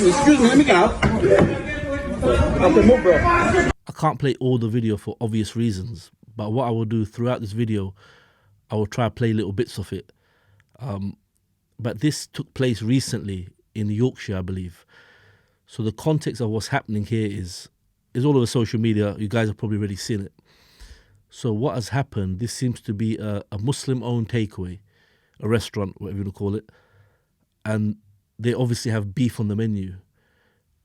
Excuse me, let me get out. I can't play all the video for obvious reasons, but what I will do throughout this video, I will try to play little bits of it. But this took place recently in Yorkshire, I believe. So the context of what's happening here is all over social media. You guys have probably already seen it. So what has happened, this seems to be a Muslim-owned takeaway, a restaurant, whatever you want to call it, and they obviously have beef on the menu.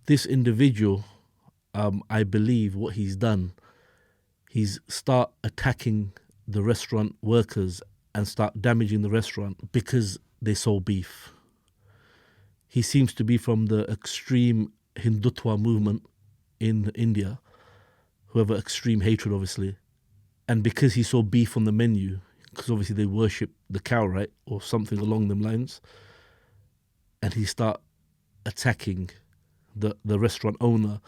This individual, I believe what he's done, he's start attacking the restaurant workers and start damaging the restaurant because they sold beef. He seems to be from the extreme Hindutva movement in India, who have extreme hatred, obviously. And because he saw beef on the menu, because obviously they worship the cow, right? Or something along them lines. And he start attacking the restaurant owner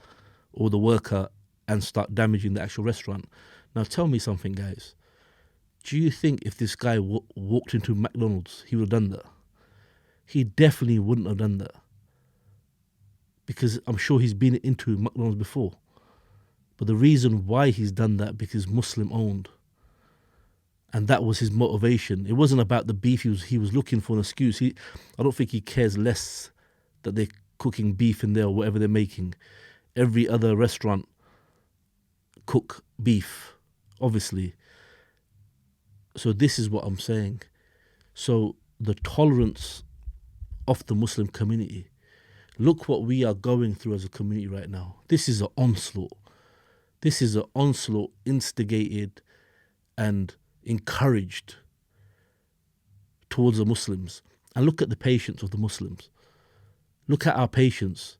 or the worker and start damaging the actual restaurant. Now tell me something, guys. Do you think if this guy walked into McDonald's, he would have done that? He definitely wouldn't have done that. Because I'm sure he's been into McDonald's before. But the reason why he's done that, because Muslim owned. And that was his motivation. It wasn't about the beef. He was looking for an excuse. I don't think he cares less that they're cooking beef in there or whatever they're making. Every other restaurant cook beef, obviously. So this is what I'm saying. So the tolerance of the Muslim community. Look what we are going through as a community right now. This is an onslaught. This is an onslaught instigated and encouraged towards the Muslims. And look at the patience of the Muslims. Look at our patience.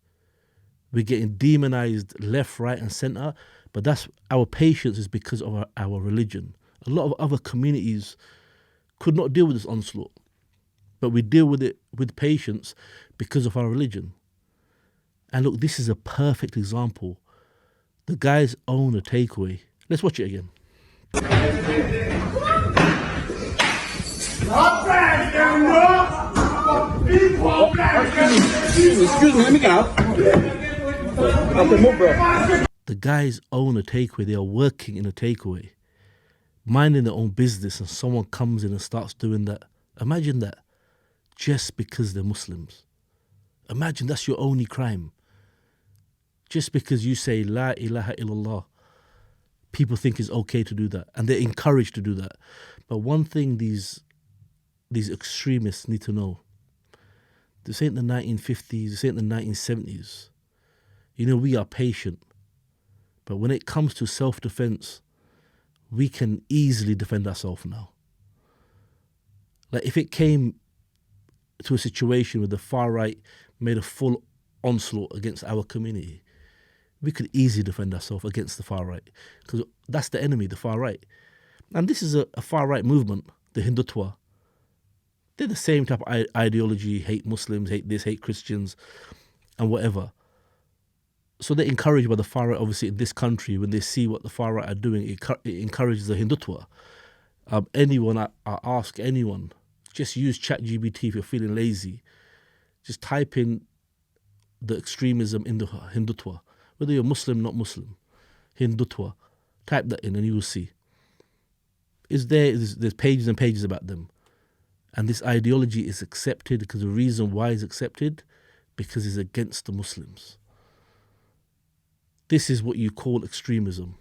We're getting demonized left, right, and center. But that's our patience is because of our religion. A lot of other communities could not deal with this onslaught. But we deal with it with patience because of our religion. And look, this is a perfect example. The guys own a takeaway. Let's watch it again. Excuse me, let me get out. The guys own a takeaway. They are working in a takeaway, minding their own business, and someone comes in and starts doing that. Imagine that. Just because they're Muslims. Imagine that's your only crime. Just because you say La ilaha illallah, people think it's okay to do that, and they're encouraged to do that. But one thing these extremists need to know, this ain't the 1950s, this ain't the 1970s. You know, we are patient. But when it comes to self-defense, we can easily defend ourselves now. Like if it came to a situation where the far right made a full onslaught against our community, we could easily defend ourselves against the far right, because that's the enemy, the far right. And this is a far right movement, the Hindutva. They're the same type of ideology, hate Muslims, hate this, hate Christians, and whatever. So they're encouraged by the far right, obviously, in this country. When they see what the far right are doing, it encourages the Hindutva. I ask anyone, just use ChatGPT if you're feeling lazy. Just type in the extremism in the Hindutva. Whether you're Muslim, not Muslim, Hindutva, type that in and you will see. There's pages and pages about them. And this ideology is accepted because the reason why it's accepted, because it's against the Muslims. This is what you call extremism.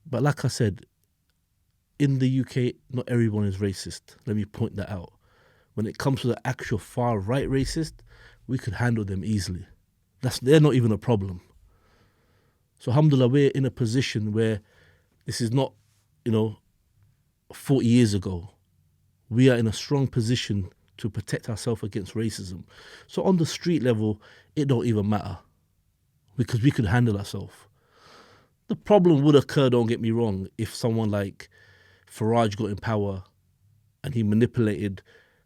But like I said, in the UK, not everyone is racist. Let me point that out. When it comes to the actual far right racist, we could handle them easily. They're not even a problem. So alhamdulillah, we're in a position where this is not, 40 years ago. We are in a strong position to protect ourselves against racism. So on the street level, it don't even matter because we could handle ourselves. The problem would occur, don't get me wrong, if someone like Farage got in power and he manipulated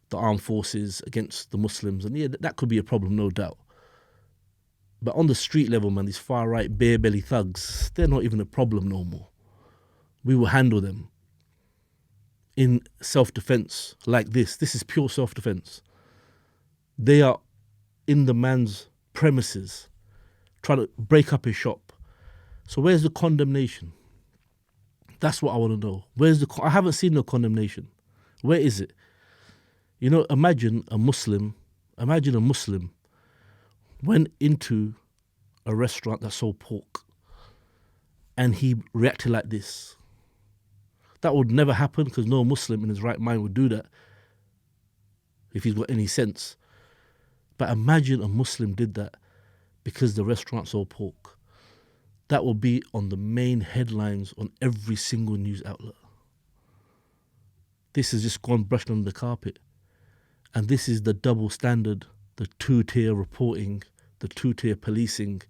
the armed forces against the Muslims. And yeah, that could be a problem, no doubt. But on the street level, man, these far-right bare-belly thugs, they're not even a problem no more. We will handle them in self-defense like this. This is pure self-defense. They are in the man's premises, trying to break up his shop. So where's the condemnation? That's what I want to know. I haven't seen no condemnation. Where is it? You know, imagine a Muslim went into a restaurant that sold pork and he reacted like this. That would never happen because no Muslim in his right mind would do that if he's got any sense. But imagine a Muslim did that because the restaurant sold pork. That will be on the main headlines on every single news outlet. This has just gone brushed under the carpet. And this is the double standard, the two-tier reporting, the two-tier policing.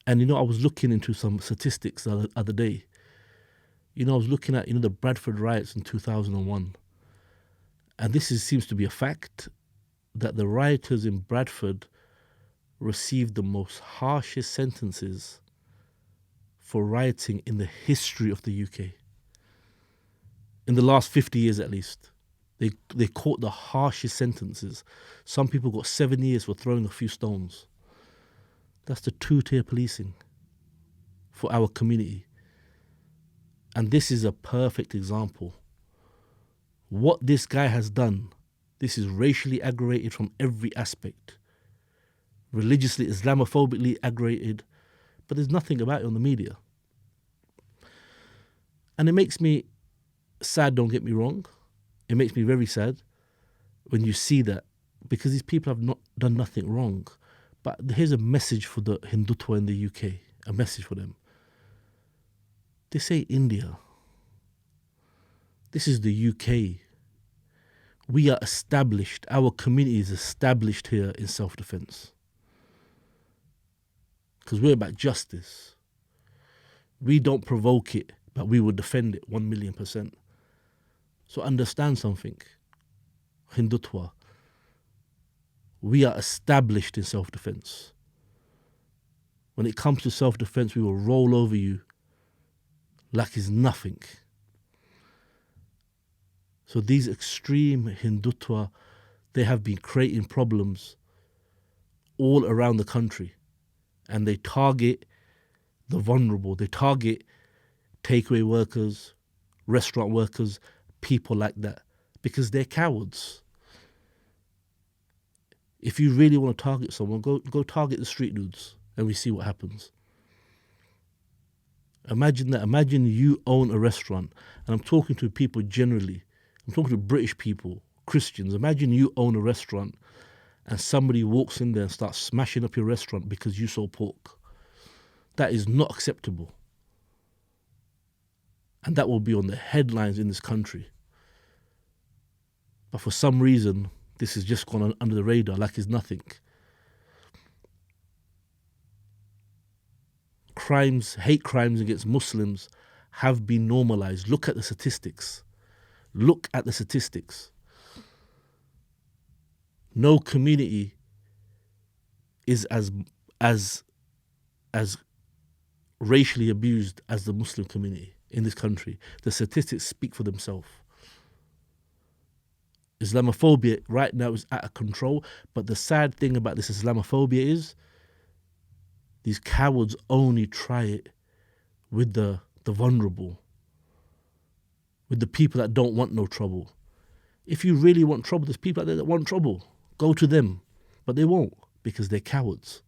And, you know, I was looking into some statistics the other day. You know, I was looking at, the Bradford riots in 2001. And this seems to be a fact, that the rioters in Bradford received the most harshest sentences for rioting in the history of the UK. In the last 50 years at least. They caught the harshest sentences. Some people got 7 years for throwing a few stones. That's the two-tier policing for our community. And this is a perfect example. What this guy has done, this is racially aggravated from every aspect. Religiously, Islamophobically aggravated, but there's nothing about it on the media. And it makes me sad, don't get me wrong. It makes me very sad when you see that, because these people have not done nothing wrong. But here's a message for the Hindutva in the UK, a message for them. This ain't India. This is the UK. We are established, our community is established here in self-defense. Because we're about justice. We don't provoke it, but we will defend it 1,000,000%. So understand something, Hindutva. We are established in self-defense. When it comes to self-defense, we will roll over you like it's nothing. So these extreme Hindutva, they have been creating problems all around the country. And they target the vulnerable. They target takeaway workers, restaurant workers, people like that, because they're cowards. If you really want to target someone, go target the street dudes and we see what happens. Imagine that. Imagine you own a restaurant, and I'm talking to people generally. I'm talking to British people, Christians. Imagine you own a restaurant and somebody walks in there and starts smashing up your restaurant because you sold pork. That is not acceptable. And that will be on the headlines in this country. But for some reason, this has just gone under the radar like it's nothing. Hate crimes against Muslims have been normalized. Look at the statistics. Look at the statistics. No community is as racially abused as the Muslim community in this country. The statistics speak for themselves. Islamophobia right now is out of control, but the sad thing about this Islamophobia is these cowards only try it with the vulnerable, with the people that don't want no trouble. If you really want trouble, there's people out there that want trouble. Go to them, but they won't because they're cowards.